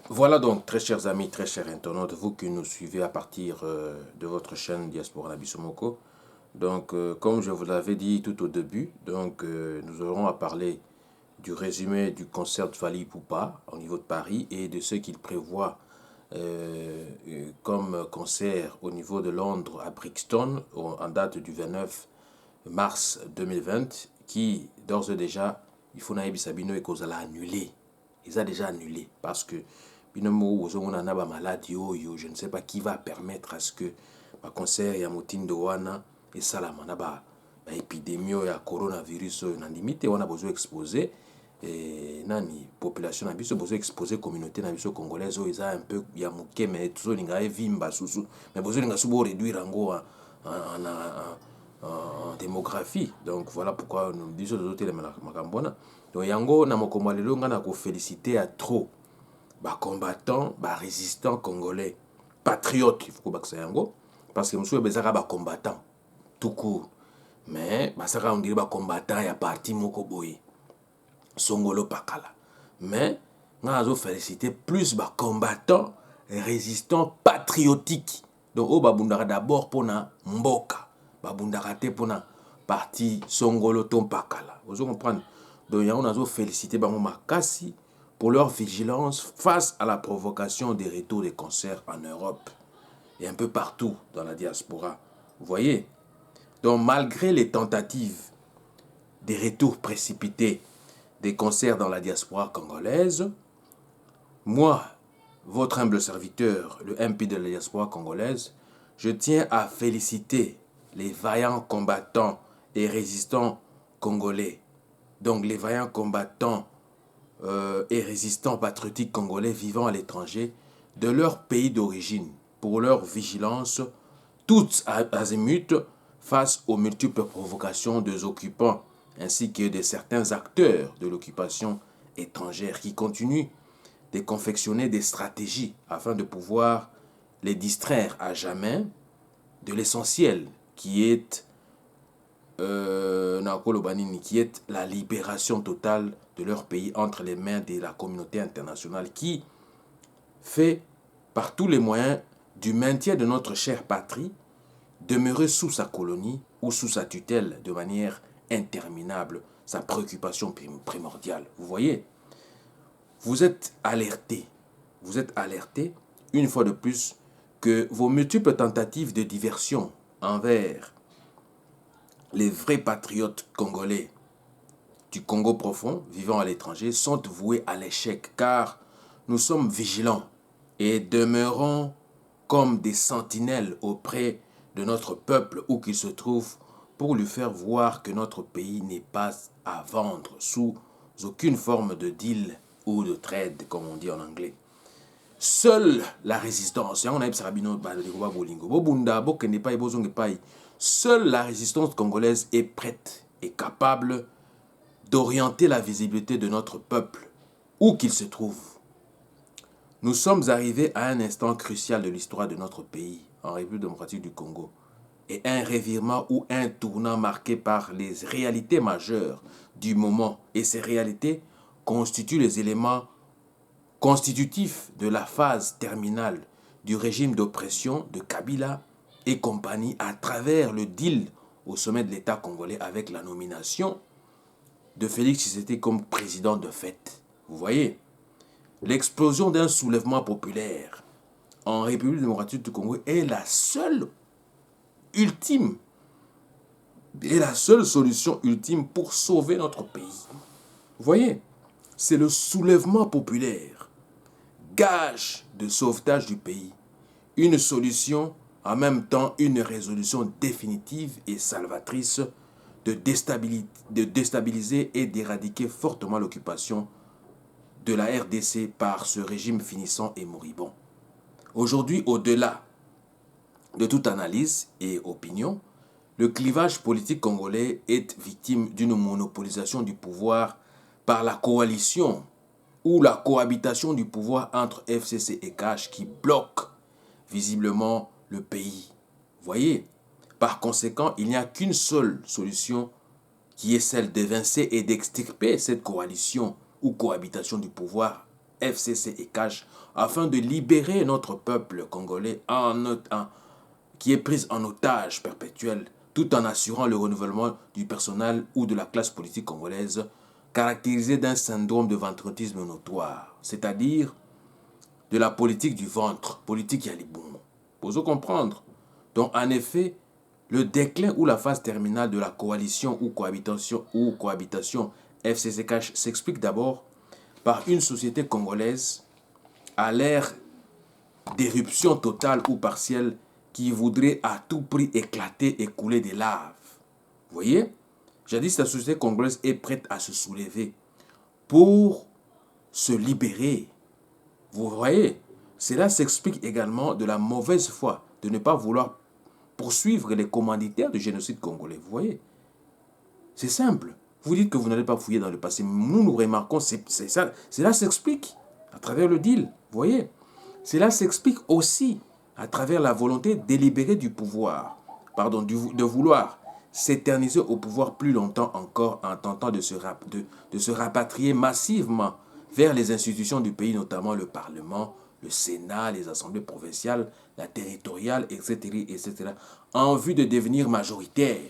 Voilà donc, très chers amis, très chers internautes, vous qui nous suivez à partir de votre chaîne Diaspora Nabisomoko. Donc, comme je vous l'avais dit tout au début, nous aurons à parler du résumé du concert de Fally Ipupa au niveau de Paris et de ce qu'il prévoit comme concert au niveau de Londres à Brixton en date du 29 mars 2020 qui, d'ores et déjà, il faut naïbi Sabino et Kozala annulé. Ils ont déjà annulé parce que binomo on a ba maladie je ne sais pas qui va permettre à ce que ba concert ya motindo wana et salama na ba épidémie ya coronavirus na limite on a besoin exposer et nani population na biso besoin exposer communauté na biso congolaise ils a un peu ya muke mais tout linga vimba susu mais besoin linga subo réduire ngo en démographie. Donc voilà pourquoi nous disons aux autres les makambona. Donc yango na mokomba lelo nga na ko féliciter à trop ba combattants, ba résistants congolais, patriotes, il faut que ça yango parce que monsieur bezaka ba combattants tout court. Mais basaka on dirait ba combattants ya parti moko boye. Songolo pakala. Mais nga azo féliciter plus ba combattants résistants patriotiques. Donc o babundaka d'abord pona mboka. Babundaka te pona parti Songolo ton pakala. Vous comprenez? Donc on a félicité bango makasi pour leur vigilance face à la provocation des retours des concerts en Europe et un peu partout dans la diaspora. Vous voyez? Donc malgré les tentatives des retours précipités des concerts dans la diaspora congolaise, moi, votre humble serviteur, le MP de la diaspora congolaise, je tiens à féliciter les vaillants combattants et résistants congolais. Donc les vaillants combattants et résistants patriotiques congolais vivant à l'étranger de leur pays d'origine pour leur vigilance toutes azimuts face aux multiples provocations des occupants ainsi que de certains acteurs de l'occupation étrangère qui continuent de confectionner des stratégies afin de pouvoir les distraire à jamais de l'essentiel qui est qui est la libération totale de leur pays entre les mains de la communauté internationale qui fait par tous les moyens du maintien de notre chère patrie demeurer sous sa colonie ou sous sa tutelle de manière interminable, sa préoccupation primordiale. Vous voyez, vous êtes alertés une fois de plus que vos multiples tentatives de diversion envers les vrais patriotes congolais du Congo profond vivant à l'étranger sont voués à l'échec car nous sommes vigilants et demeurons comme des sentinelles auprès de notre peuple où qu'il se trouve pour lui faire voir que notre pays n'est pas à vendre sous aucune forme de deal ou de trade comme on dit en anglais. Seule la résistance, seule la résistance congolaise est prête et capable d'orienter la visibilité de notre peuple, où qu'il se trouve. Nous sommes arrivés à un instant crucial de l'histoire de notre pays, en République démocratique du Congo, et un revirement ou un tournant marqué par les réalités majeures du moment. Et ces réalités constituent les éléments constitutif de la phase terminale du régime d'oppression de Kabila et compagnie à travers le deal au sommet de l'État congolais avec la nomination de Félix Tshisekedi comme président de fait. Vous voyez, l'explosion d'un soulèvement populaire en République démocratique du Congo est la seule ultime et la seule solution ultime pour sauver notre pays. Vous voyez, c'est le soulèvement populaire, gage de sauvetage du pays, une solution, en même temps une résolution définitive et salvatrice de déstabiliser et d'éradiquer fortement l'occupation de la RDC par ce régime finissant et moribond. Aujourd'hui, au-delà de toute analyse et opinion, le clivage politique congolais est victime d'une monopolisation du pouvoir par la coalition ou la cohabitation du pouvoir entre FCC et CAF qui bloque visiblement le pays. Voyez, par conséquent, il n'y a qu'une seule solution qui est celle d'évincer et d'extirper cette coalition ou cohabitation du pouvoir FCC et CASH afin de libérer notre peuple congolais qui est pris en otage perpétuel, tout en assurant le renouvellement du personnel ou de la classe politique congolaise, caractérisée d'un syndrome de ventretisme notoire, c'est-à-dire de la politique du ventre, politique Yaliboum. Pour comprendre. Donc, en effet, le déclin ou la phase terminale de la coalition ou cohabitation FCC-CASH s'explique d'abord par une société congolaise à l'ère d'éruption totale ou partielle qui voudrait à tout prix éclater et couler des laves. Vous voyez? Jadis, la société congolaise est prête à se soulever pour se libérer. Vous voyez? Cela s'explique également de la mauvaise foi de ne pas vouloir poursuivre les commanditaires du génocide congolais. Vous voyez? C'est simple. Vous dites que vous n'allez pas fouiller dans le passé. Nous remarquons, c'est ça. Cela s'explique à travers le deal. Vous voyez? Cela s'explique aussi à travers la volonté délibérée du pouvoir, de vouloir s'éterniser au pouvoir plus longtemps encore en tentant de se rapatrier massivement vers les institutions du pays, notamment le Parlement, le Sénat, les assemblées provinciales, la territoriale, etc., etc., en vue de devenir majoritaire.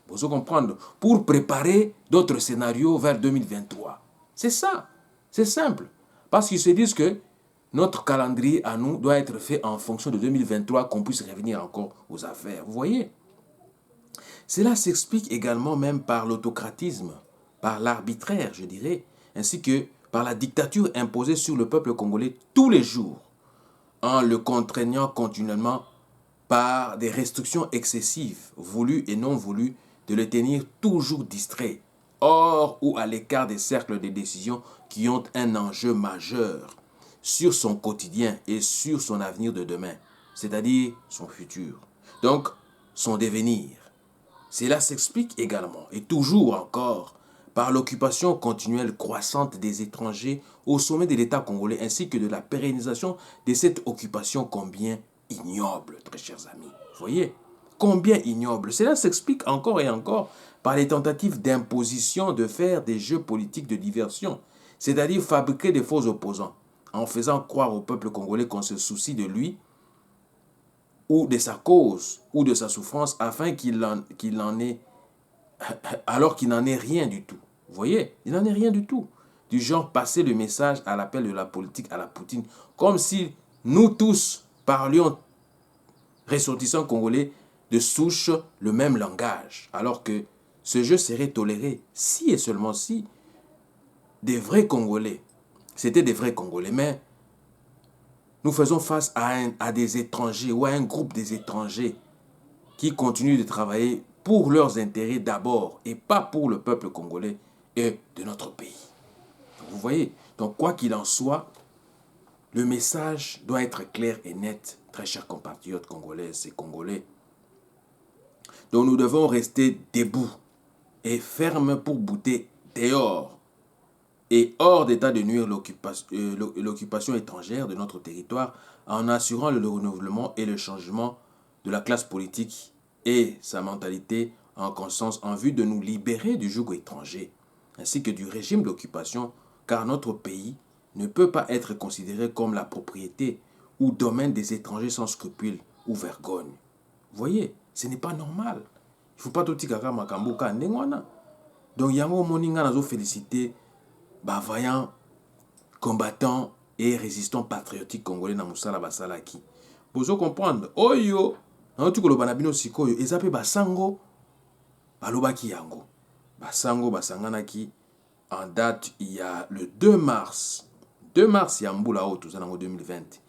Vous comprenez? Pour préparer d'autres scénarios vers 2023. C'est ça. C'est simple. Parce qu'ils se disent que notre calendrier à nous doit être fait en fonction de 2023, qu'on puisse revenir encore aux affaires. Vous voyez? Cela s'explique également même par l'autocratisme, par l'arbitraire, je dirais, ainsi que par la dictature imposée sur le peuple congolais tous les jours, en le contraignant continuellement par des restrictions excessives, voulues et non voulues, de le tenir toujours distrait, hors ou à l'écart des cercles de décision qui ont un enjeu majeur sur son quotidien et sur son avenir de demain, c'est-à-dire son futur, donc son devenir. Cela s'explique également, et toujours encore, par l'occupation continuelle croissante des étrangers au sommet de l'État congolais, ainsi que de la pérennisation de cette occupation combien ignoble, très chers amis. Vous voyez? Combien ignoble. Cela s'explique encore et encore par les tentatives d'imposition de faire des jeux politiques de diversion, c'est-à-dire fabriquer des faux opposants, en faisant croire au peuple congolais qu'on se soucie de lui, ou de sa cause, ou de sa souffrance, afin qu'il en ait, alors qu'il n'en est rien du tout. Vous voyez? Il n'en est rien du tout. Du genre, passer le message à l'appel de la politique à la Poutine, comme si nous tous parlions, ressortissants congolais, de souche le même langage, alors que ce jeu serait toléré si et seulement si des vrais Congolais, c'était des vrais Congolais, mais nous faisons face à des étrangers ou à un groupe des étrangers qui continuent de travailler pour leurs intérêts d'abord et pas pour le peuple congolais et de notre pays. Vous voyez? Donc quoi qu'il en soit, le message doit être clair et net, très chers compatriotes congolaises et congolais. Donc nous devons rester debout et fermes pour bouter dehors et hors d'état de nuire l'occupation étrangère de notre territoire en assurant le renouvellement et le changement de la classe politique et sa mentalité en conscience en vue de nous libérer du joug étranger ainsi que du régime d'occupation, car notre pays ne peut pas être considéré comme la propriété ou domaine des étrangers sans scrupules ou vergogne. Vous voyez, ce n'est pas normal. Il ne faut pas tout dire à Makamboka Ndengwana. Donc, yango moninga nazo féliciter vaillants combattants et résistants patriotiques congolais na musala basalaki. Bozo comprendre. Oyo, na tu koloba na bino sikoyo, ezape basango balobaki yango. Basango basanganaki en date il y a le 2 mars. 2 mars yambula o tout ça en 2020.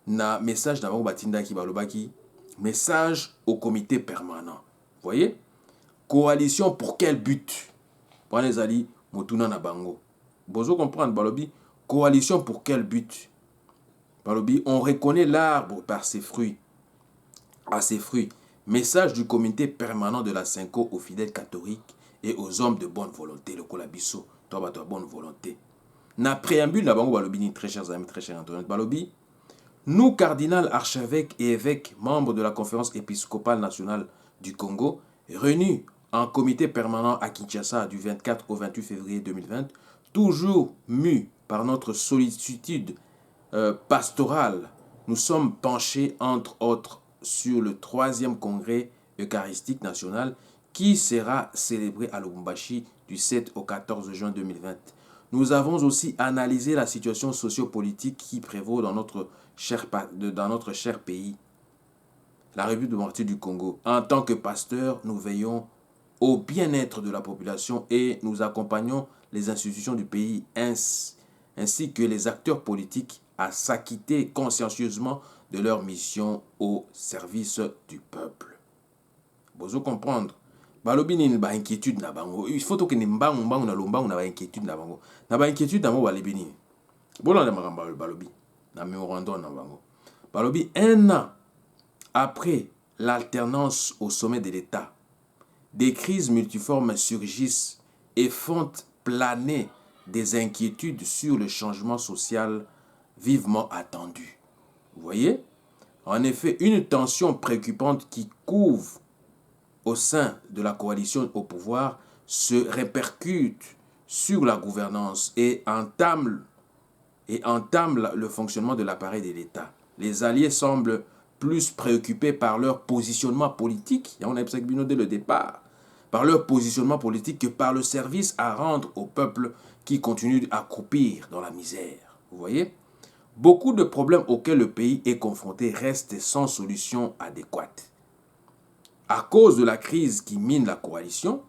Na message na bango batindaki balobaki message au comité permanent. Vous voyez? Coalition pour quel but? Pour les alliés, Motuna na bango. Bozo comprendre, balobi, coalition pour quel but? Balobi, on reconnaît l'arbre par ses fruits. À ses fruits. Message du comité permanent de la Cinco aux fidèles catholiques et aux hommes de bonne volonté. Le Kolabiso, toi, toi, bonne volonté. Na préambule, na bango balobi, très chers amis, très chers Antoine, balobi, nous, cardinal, archevêques et évêques, membres de la conférence épiscopale nationale du Congo, réunis en comité permanent à Kinshasa du 24 au 28 février 2020, toujours mus par notre sollicitude pastorale, nous sommes penchés, entre autres, sur le 3e congrès eucharistique national qui sera célébré à Lubumbashi du 7 au 14 juin 2020. Nous avons aussi analysé la situation sociopolitique qui prévaut dans notre cher pays, la République démocratique du Congo. En tant que pasteurs, nous veillons au bien-être de la population et nous accompagnons les institutions du pays ainsi que les acteurs politiques à s'acquitter consciencieusement de leur mission au service du peuple. Vous comprendre. Balobi ni ba inquiétude na bango. Il faut que ni mbangu na lombangu na ba inquiétude na bango. Na ba inquiétude na mo balobi ni. Bolanda makamba balobi. Na mémorandum na bango. Balobi 1 an après l'alternance au sommet de l'État, des crises multiformes surgissent et font planer des inquiétudes sur le changement social vivement attendu. Vous voyez? En effet, une tension préoccupante qui couve au sein de la coalition au pouvoir se répercute sur la gouvernance et entame le fonctionnement de l'appareil de l'État. Les alliés semblent plus préoccupés par leur positionnement politique, on a dès le départ, par leur positionnement politique que par le service à rendre au peuple qui continue à croupir dans la misère. Vous voyez? Beaucoup de problèmes auxquels le pays est confronté restent sans solution adéquate. À cause de la crise qui mine la coalition,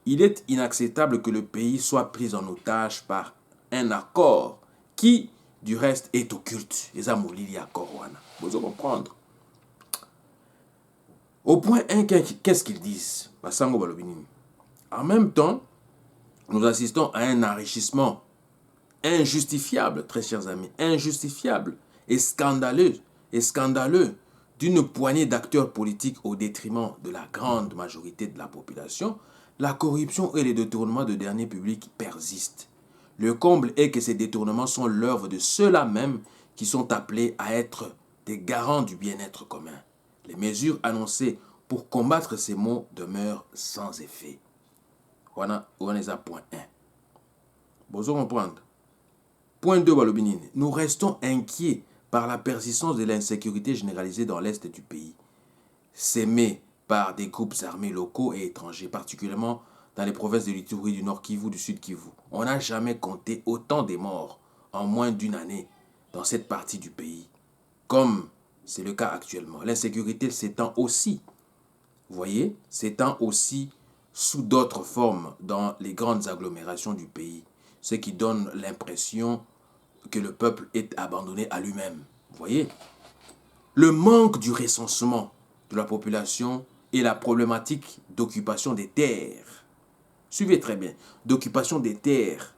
il est inacceptable que le pays soit pris en otage par un accord qui, du reste, est occulte. Les amolili accord, vous allez comprendre. Au point 1, qu'est-ce qu'ils disent? En même temps, nous assistons à un enrichissement injustifiable, très chers amis, injustifiable et scandaleux d'une poignée d'acteurs politiques au détriment de la grande majorité de la population. La corruption et les détournements de deniers publics persistent. Le comble est que ces détournements sont l'œuvre de ceux-là même qui sont appelés à être des garants du bien-être commun. Les mesures annoncées pour combattre ces maux demeurent sans effet. On est à point 1. Vous comprendre. Point 2, nous restons inquiets par la persistance de l'insécurité généralisée dans l'est du pays, sémée par des groupes armés locaux et étrangers, particulièrement dans les provinces de l'Ituri, du Nord Kivu, du Sud Kivu. On n'a jamais compté autant de morts en moins d'une année dans cette partie du pays, comme c'est le cas actuellement. L'insécurité s'étend aussi, vous voyez, s'étend aussi sous d'autres formes dans les grandes agglomérations du pays, ce qui donne l'impression que le peuple est abandonné à lui-même. Vous voyez, le manque du recensement de la population et la problématique d'occupation des terres, suivez très bien, d'occupation des terres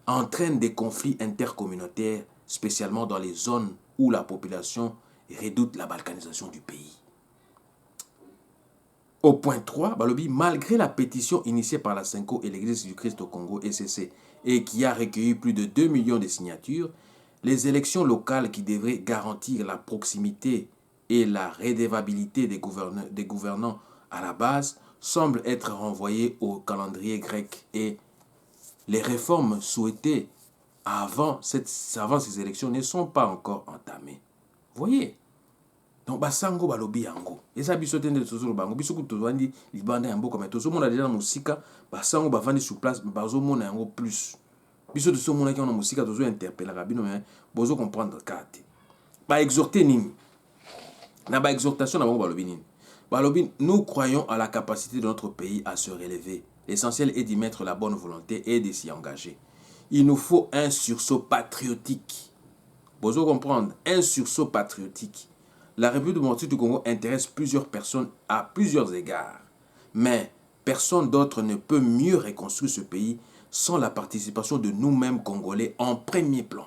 entraîne des conflits intercommunautaires, spécialement dans les zones où la population redoute la balkanisation du pays. Au point 3, Balobi, malgré la pétition initiée par la Senko et l'Église du Christ au Congo, ECC, et qui a recueilli plus de 2 millions de signatures, les élections locales qui devraient garantir la proximité et la redevabilité des gouvernants à la base semblent être renvoyées au calendrier grec et les réformes souhaitées avant ces élections ne sont pas encore entamées. Vous voyez? Donc, basango balobi yango. Eza biso tende tozolo bango. Biso kutozwandi libanda yambo comme tozo mona déjà na musika, basango bavandi sur place, bazo mona yango plus. Biso tozo mona ki na musika tozo interpeller kabino mais bozo comprendre kate. Ba exhorter nini. Na ba exhortation na bango balobi nini. Balobi, nous croyons à la capacité de notre pays à se relever. L'essentiel est d'y mettre la bonne volonté et de s'y engager. Il nous faut un sursaut patriotique. Bozo comprendre, un sursaut patriotique. La République démocratique du Congo intéresse plusieurs personnes à plusieurs égards. Mais personne d'autre ne peut mieux reconstruire ce pays sans la participation de nous-mêmes Congolais en premier plan.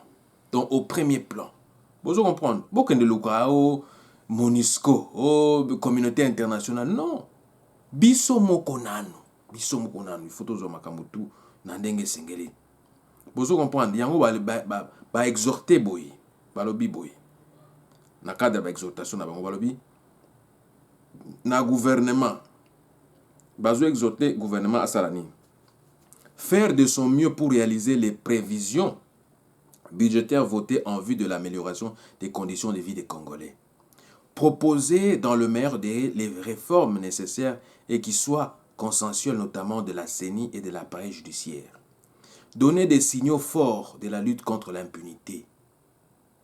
Donc au premier plan. Vous comprenez? Beaucoup de Lukao, MONUSCO, communauté internationale. Non. Biso mokonanu. Biso mokonanu. Il faut toujours makamutu nandenge sengeli. Vous comprenez? Yango ba exhorter boy. Balobi boy. Na cadre de exhortation na bango balobi na gouvernement bazo exhorter gouvernement asala nini faire de son mieux pour réaliser les prévisions budgétaires votées en vue de l'amélioration des conditions de vie des Congolais. Proposer dans le meilleur délai les réformes nécessaires et qui soient consensuelles, notamment de la CENI et de l'appareil judiciaire. Donner des signaux forts de la lutte contre l'impunité.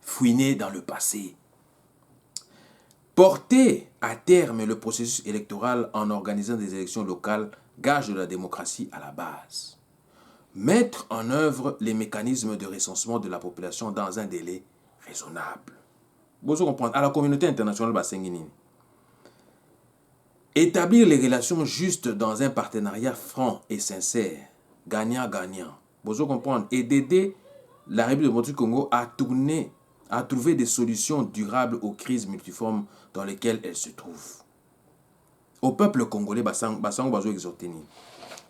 Fouiner dans le passé. Porter à terme le processus électoral en organisant des élections locales, gage de la démocratie à la base. Mettre en œuvre les mécanismes de recensement de la population dans un délai raisonnable. Vous comprenez, à la communauté internationale Bassenguinine. Établir les relations justes dans un partenariat franc et sincère, gagnant-gagnant. Vous comprenez, et d'aider la République du Congo à trouver des solutions durables aux crises multiformes dans lesquelles elle se trouve. Au peuple congolais,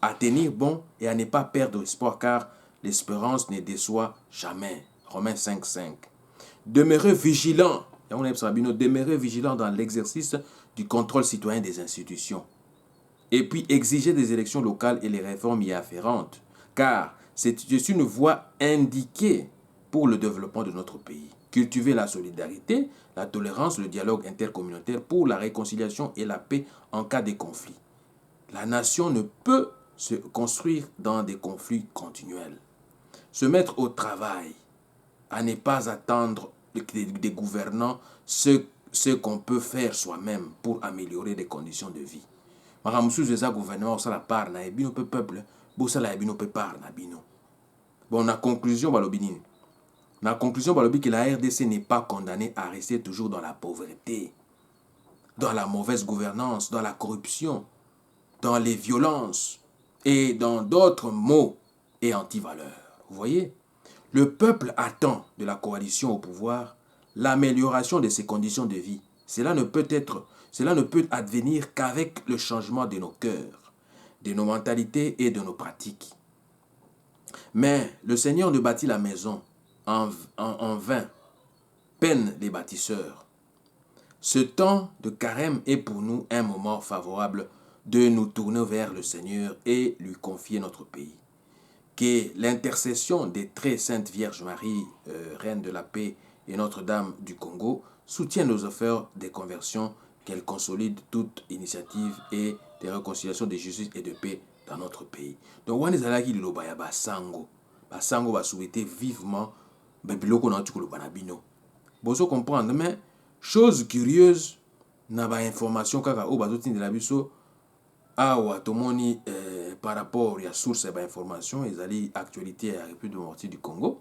à tenir bon et à ne pas perdre espoir, car l'espérance ne déçoit jamais. Romains 5:5. Demeurer vigilant dans l'exercice du contrôle citoyen des institutions. Et puis exiger des élections locales et les réformes y afférentes, car c'est une voie indiquée pour le développement de notre pays. Cultiver la solidarité, la tolérance, le dialogue intercommunautaire pour la réconciliation et la paix en cas de conflit. La nation ne peut se construire dans des conflits continuels. Se mettre au travail, à ne pas attendre des gouvernants ce qu'on peut faire soi-même pour améliorer les conditions de vie. Gouvernement, ça la part na ebino peuple, ça la ebino part na bino. Bon, la conclusion, que la RDC n'est pas condamnée à rester toujours dans la pauvreté, dans la mauvaise gouvernance, dans la corruption, dans les violences et dans d'autres maux et antivaleurs. Vous voyez, le peuple attend de la coalition au pouvoir l'amélioration de ses conditions de vie. Cela ne peut advenir qu'avec le changement de nos cœurs, de nos mentalités et de nos pratiques. Mais le Seigneur ne bâtit la maison en vain, peinent les bâtisseurs. Ce temps de carême est pour nous un moment favorable de nous tourner vers le Seigneur et lui confier notre pays. Que l'intercession des très saintes Vierges Marie, Reine de la paix et Notre-Dame du Congo soutienne nos efforts de conversion, qu'elle consolide toute initiative et de réconciliation de justice et de paix dans notre pays. Donc, on est allé à l'Obaya Basango. Basango va souhaiter vivement Biloko na tukolo banabino. Bozo comprendre, mais chose curieuse, na ba information kaka o bazo tindela biso awa tomoni par rapport à source ba information ezali actualité à République démocratique du Congo.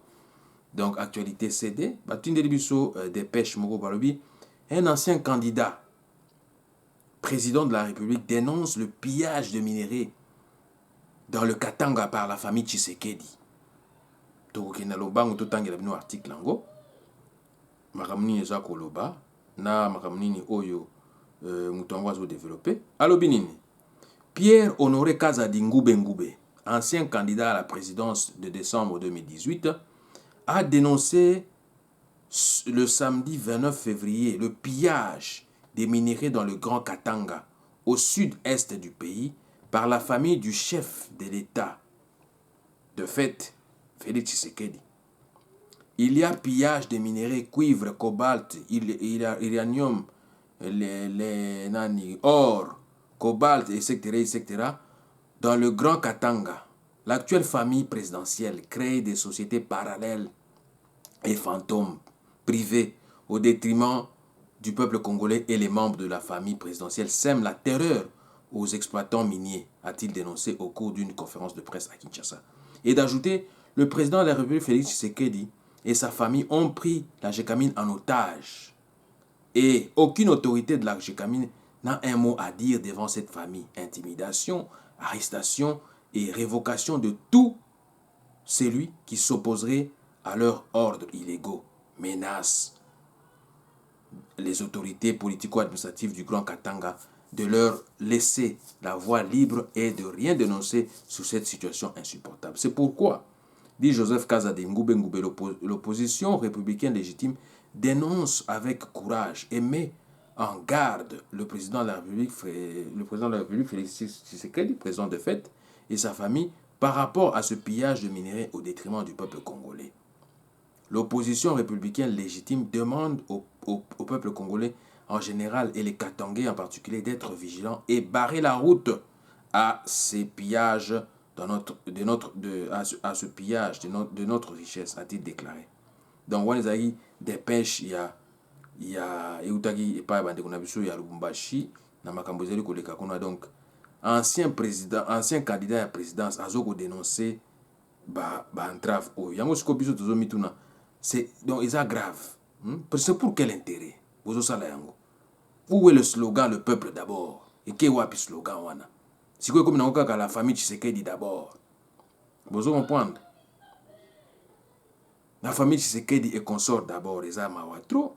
Donc actualité CD, ba tindeli biso dépêche moko balobi un ancien candidat président de la République dénonce le pillage de minerais dans le Katanga par la famille Tshisekedi. Tokokenda lobango totangela bino article yango makambo nini eza koloba na makambo nini oyo moto yango azodeveloppe alobi nini. Pierre Honoré Kazadi Ngube, ancien candidat à la présidence de décembre 2018, a dénoncé le samedi 29 février le pillage des minerais dans le Grand Katanga, au sud-est du pays, par la famille du chef de l'État. De fait, Félix Tshisekedi. Il y a pillage des minerais cuivre, cobalt, uranium, or, cobalt, etc., dans le Grand Katanga. L'actuelle famille présidentielle crée des sociétés parallèles et fantômes privées au détriment du peuple congolais, et les membres de la famille présidentielle sèment la terreur aux exploitants miniers, a-t-il dénoncé au cours d'une conférence de presse à Kinshasa. Et d'ajouter, le président de la République Félix Tshisekedi et sa famille ont pris la Gécamine en otage. Et aucune autorité de la Gécamine n'a un mot à dire devant cette famille. Intimidation, arrestation et révocation de tout celui qui s'opposerait à leurs ordres illégaux. Menace les autorités politico-administratives du Grand Katanga de leur laisser la voie libre et de rien dénoncer sur cette situation insupportable. C'est pourquoi, dit Joseph Kazadi Ngube, l'opposition républicaine légitime dénonce avec courage et met en garde le président de la République Félix Tshisekedi, président de fait, et sa famille par rapport à ce pillage de minerais au détriment du peuple congolais. L'opposition républicaine légitime demande au peuple congolais en général et les Katangais en particulier d'être vigilants et barrer la route à ces pillages à ce pillage de notre richesse, a-t-il déclaré. Donc, on a des pêches, il y a eutaki epai bandeko na biso ya Lubumbashi na makambo ezali koleka kuna. Donc ancien candidat à la présidence azoko dénoncer ba entrave oyo yango siko biso tozo mituna. C'est donc c'est grave. C'est pour quel intérêt bozo sala yango? Où est le slogan le peuple d'abord? Et qui wapi slogan wana? Siko comme na kaka la famille Tshisekedi d'abord. Bozo comprendre? La famille Tshisekedi et consort d'abord les amawatro.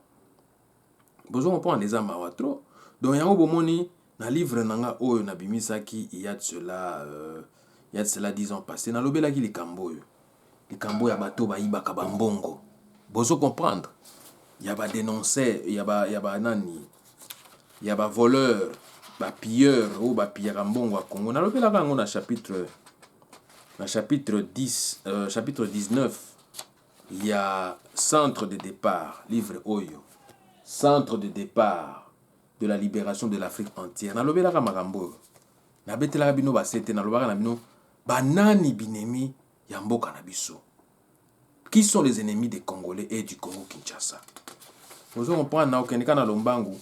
Bozo comprendre les amawatro. Donc yango bomoni na livre nanga oyo na bimisaki il y a de cela 10 ans passé na lobelaki likambo oyo. Likambo ya bato ba ibaka bambongo. Bozo comprendre? Il y a ba dénoncer, il y a ba nani. Il y a ba voleur, ba pilleur ou ba pilleur mbongo à Congo. Na lobelaka ngo na chapitre 10 chapitre 19. Il y a centre de départ, livre Oyo. Centre de départ de la libération de l'Afrique entière. Na lobelaka makambo. Na betela bino ba sete na lobaka na bino banani binemi ya mboka na biso. Qui sont les ennemis des Congolais et du Congo-Kinshasa? Vous comprenez na okendeka na lombangu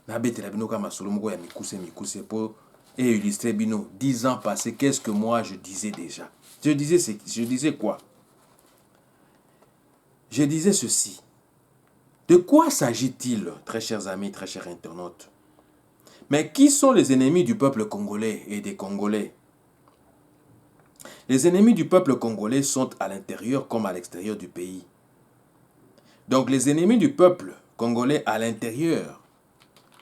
na betela bino kama solo moko ya mikuse pour illustrer bino 10 ans passés, qu'est-ce que moi je disais déjà? Je disais quoi? Je disais ceci. De quoi s'agit-il, très chers amis, très chers internautes? Mais qui sont les ennemis du peuple congolais et des Congolais? Les ennemis du peuple congolais sont à l'intérieur comme à l'extérieur du pays. Donc les ennemis du peuple congolais à l'intérieur,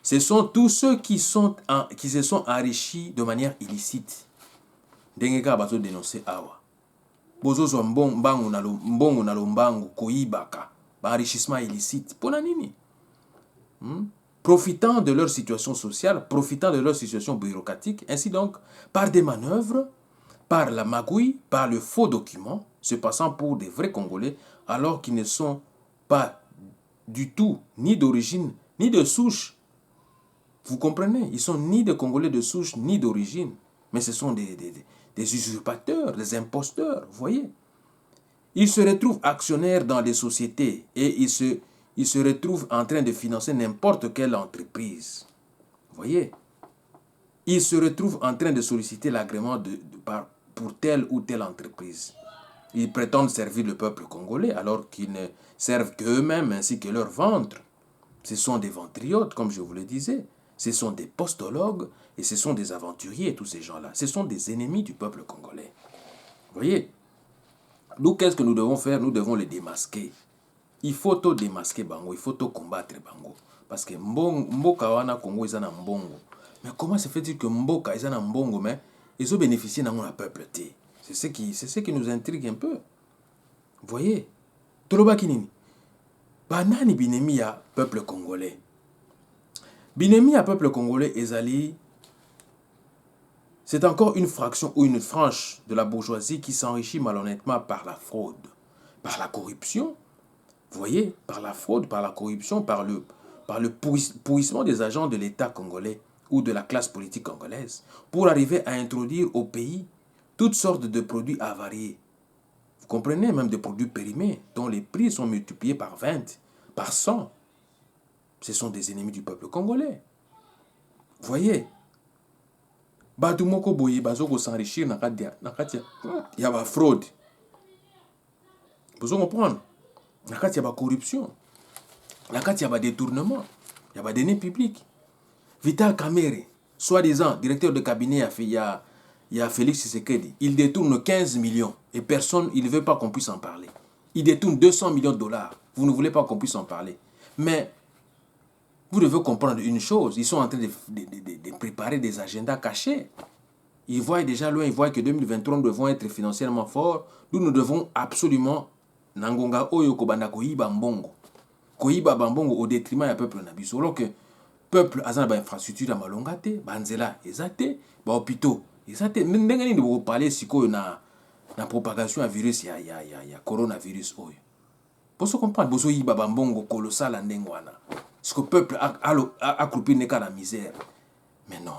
ce sont tous ceux qui se sont enrichis de manière illicite. Dengeka bazo dénoncer awa. Bozo zo mbongo na lombangu koibaka. Enrichissement illicite. Pona nini? Profitant de leur situation sociale, profitant de leur situation bureaucratique, ainsi donc, par des manœuvres, par la magouille, par le faux document, se passant pour des vrais Congolais, alors qu'ils ne sont pas du tout, ni d'origine, ni de souche. Vous comprenez? Ils sont ni des Congolais de souche, ni d'origine, mais ce sont des usurpateurs, des imposteurs, vous voyez? Ils se retrouvent actionnaires dans des sociétés et ils se retrouvent en train de financer n'importe quelle entreprise. Vous voyez? Ils se retrouvent en train de solliciter l'agrément pour telle ou telle entreprise. Ils prétendent servir le peuple congolais alors qu'ils ne servent qu'eux-mêmes ainsi que leur ventre. Ce sont des ventriotes, comme je vous le disais. Ce sont des postologues et ce sont des aventuriers, tous ces gens-là. Ce sont des ennemis du peuple congolais. Vous voyez? Nous, qu'est-ce que nous devons faire? Nous devons les démasquer. Il faut tout démasquer bango, il faut tout combattre bango. Parce que mboka wana Congo ils en mbongo. Mais comment se fait-il que mboka ils en mbongo mais ils ont bénéficié dans le peuple? C'est ce qui nous intrigue un peu. Vous voyez? Toloba kinini. Banani binemi ya peuple congolais. Binemi ya peuple congolais ezali. C'est encore une fraction ou une frange de la bourgeoisie qui s'enrichit malhonnêtement par la fraude, par la corruption. Vous voyez, par la fraude, par la corruption, par le pourrissement des agents de l'État congolais ou de la classe politique congolaise, pour arriver à introduire au pays toutes sortes de produits avariés. Vous comprenez, même des produits périmés, dont les prix sont multipliés par 20, par 100. Ce sont des ennemis du peuple congolais. Vous voyez, Batu moko boye bazoko s'enrichir na kati ya ba fraude. Vous comprenez? Na kati ya ba corruption. Na kati ya ba détournement. Ya ba deniers publics. Vital Kamerhe, soi-disant directeur de cabinet il y a Félix Tshisekedi, il détourne 15 millions et personne, il ne veut pas qu'on puisse en parler. Il détourne 200 millions de dollars. Vous ne voulez pas qu'on puisse en parler. Mais vous devez comprendre une chose, ils sont en train de préparer des agendas cachés. Ils voient déjà loin, ils voient que 2023, nous devons être financièrement forts. Nous devons absolument, Nangonga Oyo Kobanda Koyiba Mbongo. Koyiba Bambongo au détriment du peuple Nabiso. Alors que le peuple a une infrastructure à Malongate, Banzela, Ezate, hôpitaux, Ezate. Même si vous parlez si na la propagation à virus, il y a coronavirus. Pour se comprendre, bozo yi babambongo colossal à ndengwana. Ce que le peuple a accroupi n'est qu'à la misère. Mais non,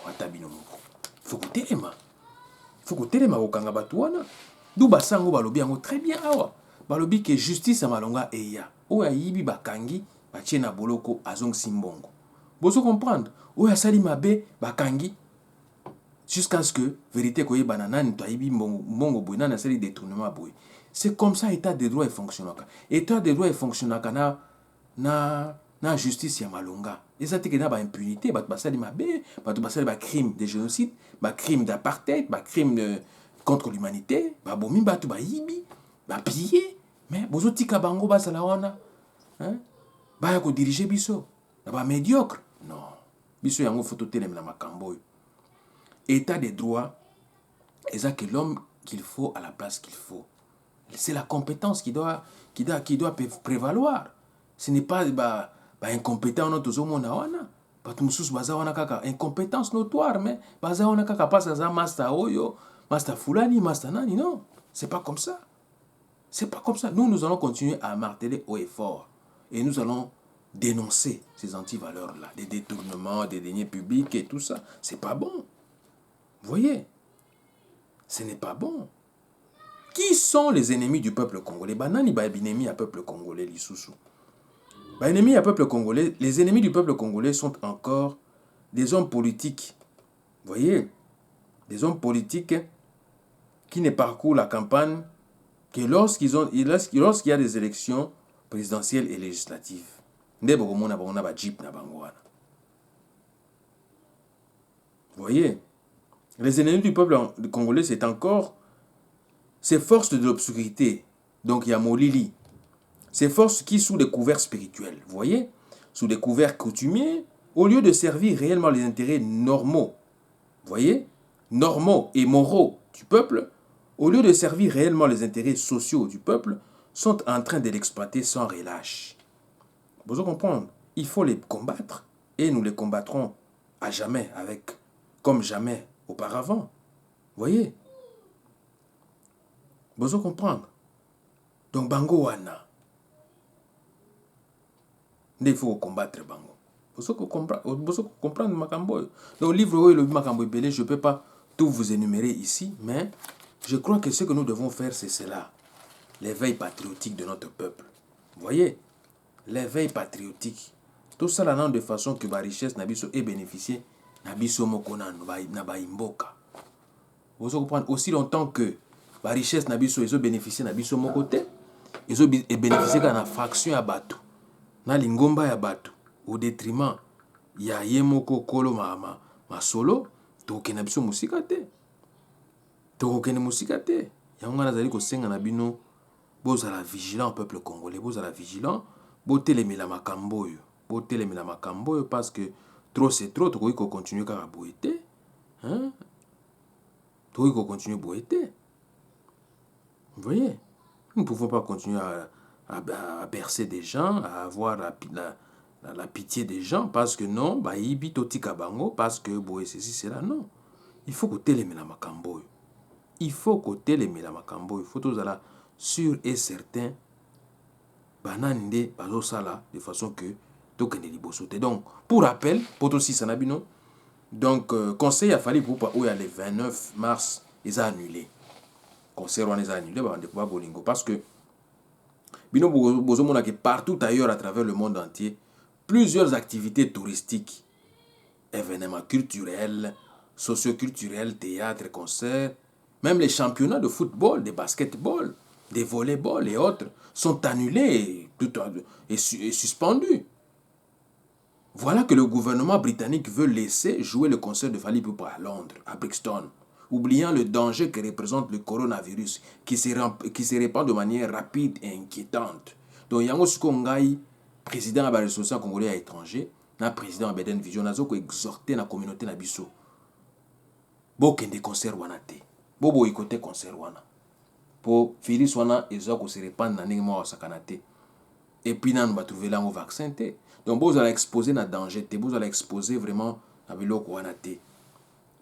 atabino moko. Faut que telema. Faut que telema okanga batuana. D'où basango balobi yango très bien awa. Balobi que justice à malonga eya. Oya yibi bakangi, batie na boloko azong simbongo. Bozo comprendre. Oya sali mabe bakangi. Jusqu'à ce que vérité koye banana ni toyibi mbongo boy na sali détournement boy. C'est comme ça état de droit et fonctionnaka. État de droit et fonctionnaka na justice ya malonga. Eza te que na ba impunité, ba basali mabe, ba basali ba crime de génocide, ba crime d'apartheid, ba crime contre l'humanité, ba bomi ba ba yibi, ba piller, mais bozo tika bango ba sala wana. Hein? Ba ya ko diriger biso. Na ba médiocre. Non. Biso yango photo telem na makambo. État de droit, eza que l'homme qu'il faut à la place qu'il faut. C'est la compétence qui doit prévaloir. Ce n'est pas incompétent notre mona wana. Batumsus baza wana kaka incompétence notoire mais baza wana kaka pasa za master oyo, master fulani, master nani non. C'est pas comme ça. C'est pas comme ça. Nous allons continuer à marteler haut et fort et nous allons dénoncer ces antivaleurs là, des détournements, des deniers publics et tout ça. C'est pas bon. Vous voyez? Ce n'est pas bon. Qui sont les ennemis du peuple congolais? Banani ba ennemis à peuple congolais lisusu. Ba ennemis à peuple congolais, les ennemis du peuple congolais sont encore des hommes politiques. Vous voyez? Des hommes politiques qui ne parcourent la campagne que lorsqu'il y a des élections présidentielles et législatives. Vous voyez? Les ennemis du peuple congolais, c'est encore ces forces de l'obscurité, donc il y a Molili, ces forces qui, sous des couverts spirituels, vous voyez, sous des couverts coutumiers, au lieu de servir réellement les intérêts normaux, vous voyez, normaux et moraux du peuple, au lieu de servir réellement les intérêts sociaux du peuple, sont en train de l'exploiter sans relâche. Vous comprenez? Il faut les combattre et nous les combattrons à jamais, comme jamais auparavant. Vous voyez? Vous comprendre. Donc bango wana. Il faut combattre bango. Vous comprendre makambo. Donc livre le makambo belé, je peux pas tout vous énumérer ici, mais je crois que ce que nous devons faire c'est cela. L'éveil patriotique de notre peuple. Vous voyez? L'éveil patriotique. Tout ça là de façon que la richesse nabiso ait bénéficié nabiso mokona na ba imboka. Vous comprenez? Aussi longtemps que la richesse nabiso ils ont bénéficié nabiso mon côté, ils ont bénéficié de la fraction à bateau, na lingomba ya bateau, au détriment ya yemoko kolo ma solo, toke nabiso musikate, toke ne musikate. Yanga nazali ko senga nabino, boza la vigilant peuple congolais, boza la vigilant, botelemela makambo yo, botelemela makambo yo parce que trop c'est trop, tokoki ko continuer kaka boité, hein? Tokoki ko continuer boité. Vous voyez, nous ne pouvons pas continuer à bercer des gens, à avoir la pitié des gens, parce que non, bah, ibi totika bango, parce que boé, ceci, c'est là, non. Il faut que télémé la makambo. Il faut que télémé la makambo. Il faut tous aller sûr et certain, banande, bazo sala, de façon que tokende libosote. Donc, pour rappel, poto si sanabino, donc, conseil a fallu pour où il y a le 29 mars, ils ont annulé. Concert on les a annulés parce que partout ailleurs à travers le monde entier, plusieurs activités touristiques, événements culturels, socioculturels, théâtre, concerts, même les championnats de football, de basketball, de volleyball et autres sont annulés et suspendus. Voilà que le gouvernement britannique veut laisser jouer le concert de Fally Ipupa à Londres, à Brixton, oubliant le danger que représente le coronavirus qui se répand de manière rapide et inquiétante. Donc, yango siko ngai, président de l'association congolais à l'étranger, na président de Beden Vision, nazo ko exhorter la communauté na biso. Bo kende concert wana te. Bo boykote concert wana. Po virus wana ezo ko se répandre na ndenge mo sakana te. Et puis nan ba trouver là un vaccin te. Donc vous allez exposer na danger te, vous allez exposer vraiment na biloko wana te.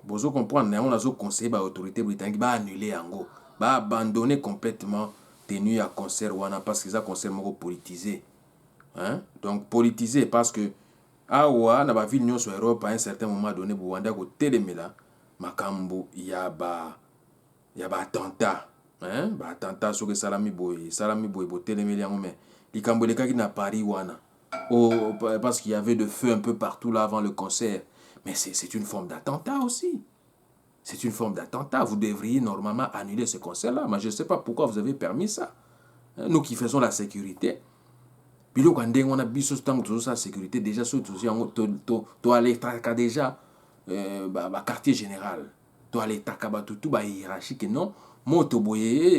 Vous comprenez, on a conseillé l'autorité britannique va annuler yango, va abandonner complètement tenue à concert wana parce qu'ils ont concert moko politisé. Hein? Donc politisé parce que awa na ba ville nyonso Europe à un certain moment donné Bwanda ko telemela makambo ya ba attentat, hein? Ba attentat sur salami boy bo telemeli yango mais likambo lekaki na Paris wana. Oh, parce qu'il y avait de feu un peu partout là avant le concert. Mais c'est une forme d'attentat aussi. C'est une forme d'attentat. Vous devriez normalement annuler ce concert-là. Mais je ne sais pas pourquoi vous avez permis ça. Nous qui faisons la sécurité. Puis là, quand on a vu la sécurité, déjà, tu as l'état déjà, quartier général. Tu as l'état tout hiérarchique, non? Moi, tu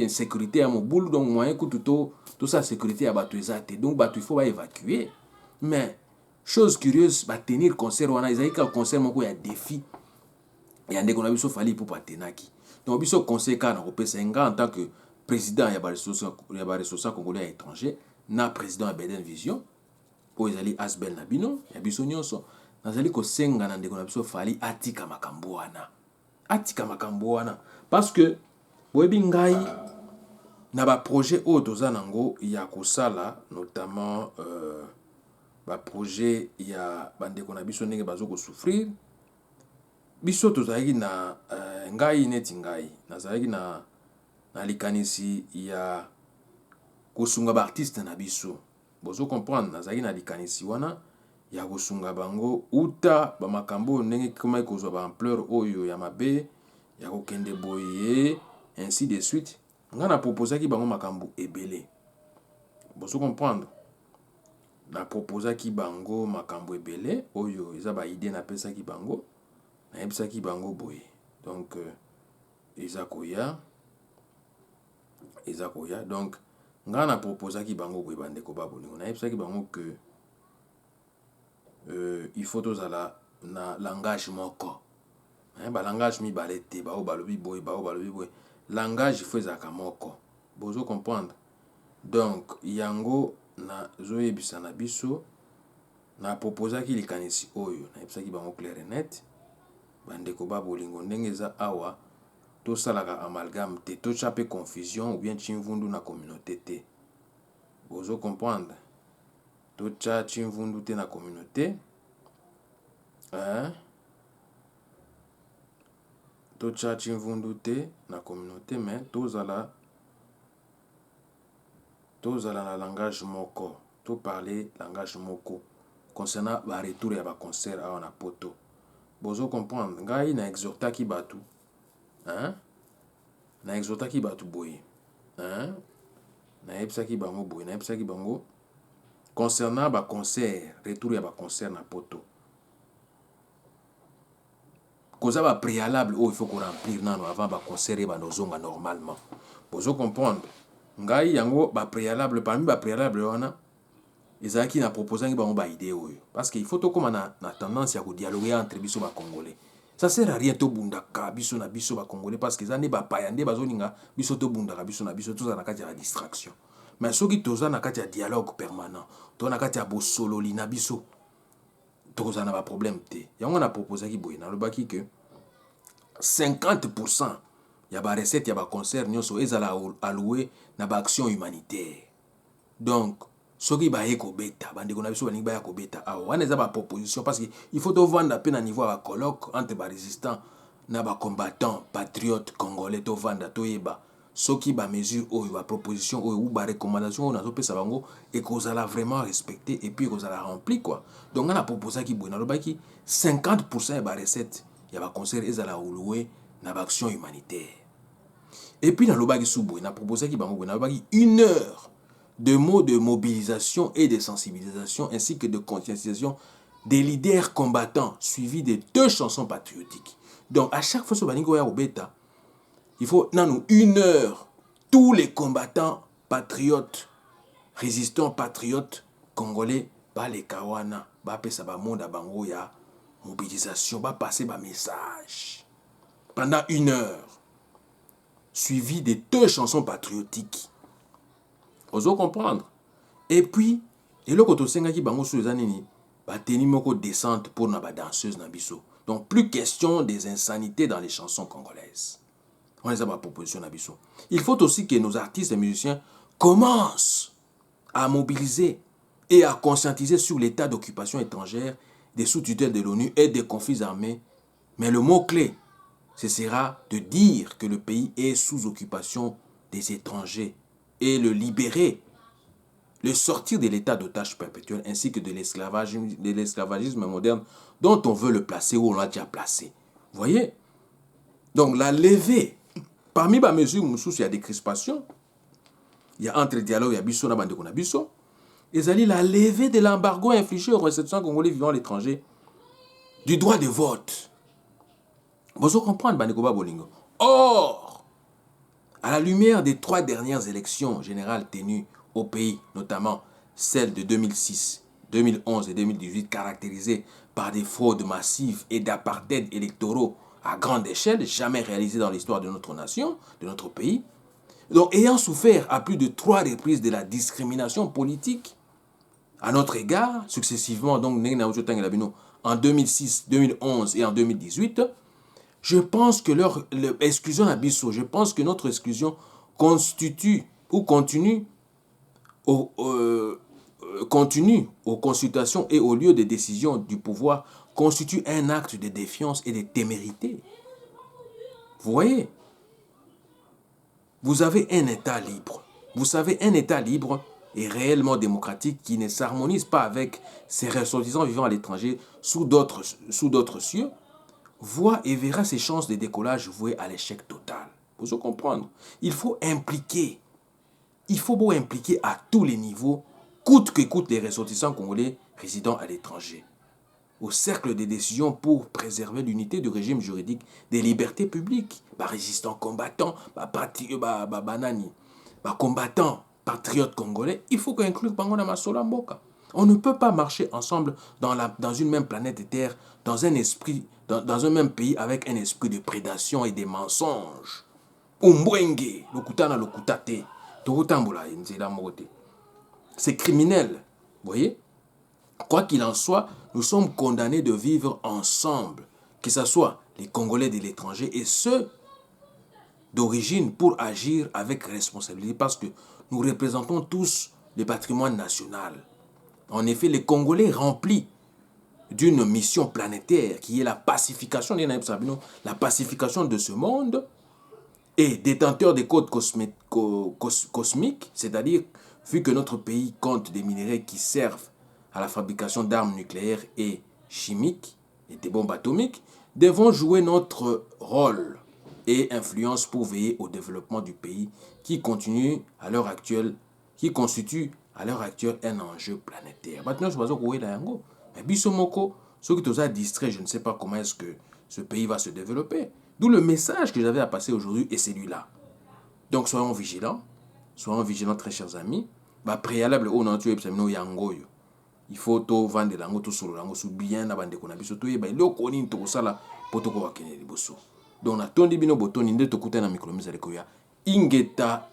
as sécurité à mon boulot, donc moi, écoute, tout ça, sécurité à battu. Donc, il faut évacuer. Mais, chose curieuse, tenir concert, on a dit qu'un concert, il y a défi. Il y a des gens qui fallait pour pas tenir. Donc, il y a un conseil en tant que président, il y a des ressources congolais à l'étranger, na président à Beden Vision, pour les alliés Asbel Nabino, il y a des gens qui kosenga na ndeko na biso fali atika makambo wana. Atika makambo wana. Parce que, boyebi ngai, na ba projet oyo toza nango ya kosala, notamment ba projet ya bandeko na biso ndenge bazo ko souffrir. Biso tozalaki na ngai neti ngai nazalaki na likanisi ya kosunga ba artiste na biso. Bozo comprendre, nazalaki na likanisi wana ya kosunga bango uta ba makambo ndenge koma kozwa ba ampleur oyo ya mabe ya kokende boye ainsi de suite. Nga na proposaki bango makambo ebele. Bozo comprendre. Na proposaki bango makambo ebele oyo eza ba idée na pesaki bango. Nayebisaki bango boye. Donc eza koya. Donc nga na proposaki bango boye bandeko babolingo. Nayebisaki bango que il faut tozala na langage moko. Ba langage mibale te, bao balobi boye, bao balobi boye. Langage il faut ezaka moko. Bozo comprendre. Donc yango na zoyebisa na biso na proposaki likanisi oyo. Nayebisaki bango clair et net. Bandeko babolingo ndenge eza awa tosalaka amalgame te, tocha pe confusion ou bien chimvundu na communauté te. Bozo comprendre. Tocha chimvundu te na communauté. Hein? Tocha chimvundu te na communauté, mais tozala na langage moko. To parler langage moko concernant ba retour ya ba concert awa na poto. Bozo comprendre. Ngai na exhortaki batu. Hein? Na exhortaki batu boye. Hein? Na yebisaki bango boye. Na yebisaki bango concernant ba concert, retour ya ba concert na poto. Koza ba préalable il faut qu'on remplir nano avant ba concert et ba nozonga normalement. Bozo comprendre. Ngai yango ba préalable parmi ba préalable wana ezaki na proposant bango ba idée oyo parce qu'il faut to comme na tendance ya ko dialoguer entre biso ba congolais. Ça sert à rien to bundaka biso na biso ba congolais parce que zane ba payande bazoninga biso to bundaka biso na biso toza na kati ya distraction. Mais soki toza na kati ya dialogue permanent, to na kati ya bosololi na biso toza na ba problème te. Yango na proposaki boye na lobaki que 50% ya ba recette ya ba concert nyonso ezala alloué na ba action humanitaire. Donc soki ba yeko beta bandeko na biso baningi ba yako beta awa wana eza ba proposition parce que il faut to vendre pe na niveau ba colloque entre ba résistants na ba combattants patriotes congolais to vendre to yeba soki ba mesure oyo ba proposition oyo ou ba recommandation oyo nazo pesa bango et kozala vraiment respecté et puis kozala rempli quoi. Donc on a proposé ki boye na lobaki 50% ya ba recette ya ba concert ezala alloué na ba action humanitaire. Et puis dans lobaki souboye na proposé ki bango boye na lobaki 1 heure de mots de mobilisation et de sensibilisation ainsi que de conscientisation des leaders combattants suivis de 2 chansons patriotiques. Donc à chaque fois que baningo ya obeta, il faut nanou 1 heure tous les combattants patriotes, résistants patriotes congolais ba les kawana ba pesa ba monde bango ya mobilisation ba passer ba message pendant 1 heure suivi de 2 chansons patriotiques. Ozo comprendre. Et puis, eloko to senga ki bango so ezanini ba teni moko descente pour na ba danseuse na biso. Donc, plus question des insanités dans les chansons congolaises. On les a ma proposition d'Abisso. Il faut aussi que nos artistes et musiciens commencent à mobiliser et à conscientiser sur l'état d'occupation étrangère des sous-tutelles de l'ONU et des conflits armés. Mais le mot-clé, ce sera de dire que le pays est sous occupation des étrangers et le libérer, le sortir de l'état d'otage perpétuel ainsi que de l'esclavagisme moderne dont on veut le placer ou on l'a déjà placé. Vous voyez? Donc la levée, parmi les mesures où il y a des crispations, il y a entre dialogue, il y a Bisso, et ça dit la levée de l'embargo infligé aux ressortissants congolais vivant à l'étranger du droit de vote. Vous comprenez, Bandekoba Bolingo. Or, à la lumière des 3 dernières élections générales tenues au pays, notamment celles de 2006, 2011 et 2018, caractérisées par des fraudes massives et d'apartheid électoraux à grande échelle, jamais réalisées dans l'histoire de notre nation, de notre pays, donc ayant souffert à plus de 3 reprises de la discrimination politique à notre égard, successivement, donc en 2006, 2011 et en 2018, je pense que exclusion abysso, je pense que notre exclusion constitue ou continue aux consultations et aux lieux de décision du pouvoir constitue un acte de défiance et de témérité. Vous voyez? Vous avez un État libre. Vous savez, un État libre et réellement démocratique qui ne s'harmonise pas avec ses ressortissants vivant à l'étranger sous d'autres cieux, voit et verra ses chances de décollage vouées à l'échec total. Vous comprenez? Il faut impliquer. Il faut beau impliquer à tous les niveaux, coûte que coûte les ressortissants congolais résidant à l'étranger, au cercle des décisions pour préserver l'unité du régime juridique des libertés publiques. Résistants combattants, combattants, patriotes congolais, il faut inclure Bango Masola Mboka. On ne peut pas marcher ensemble dans une même planète Terre, dans un même pays avec un esprit de prédation et des mensonges. Umbwenge, lokutana lokutate, tohutambola nzela mote. C'est criminel, vous voyez? Quoi qu'il en soit, nous sommes condamnés de vivre ensemble, que ce soit les Congolais de l'étranger et ceux d'origine, pour agir avec responsabilité parce que nous représentons tous le patrimoine national. En effet, les Congolais remplis d'une mission planétaire qui est la pacification de ce monde et détenteurs des codes cosmiques, c'est-à-dire vu que notre pays compte des minéraux qui servent à la fabrication d'armes nucléaires et chimiques et des bombes atomiques, devons jouer notre rôle et influence pour veiller au développement du pays qui constitue à l'heure actuelle un enjeu planétaire. Maintenant, je vais vous dire mais Bissomoko, ceux qui sont distraits, je ne sais pas comment est-ce que ce pays va se développer. D'où le message que j'avais à passer aujourd'hui est celui-là. Donc soyons vigilants très chers amis. Préalable au nature yangoyo. Il faut tout vendre lango tout solo lango sous bien na bande kona biso to yeba le ko ni to sala poto ko wakene liboso. Donc na tondi bino botoni nde to kutana mikro misale ko ya ingeta.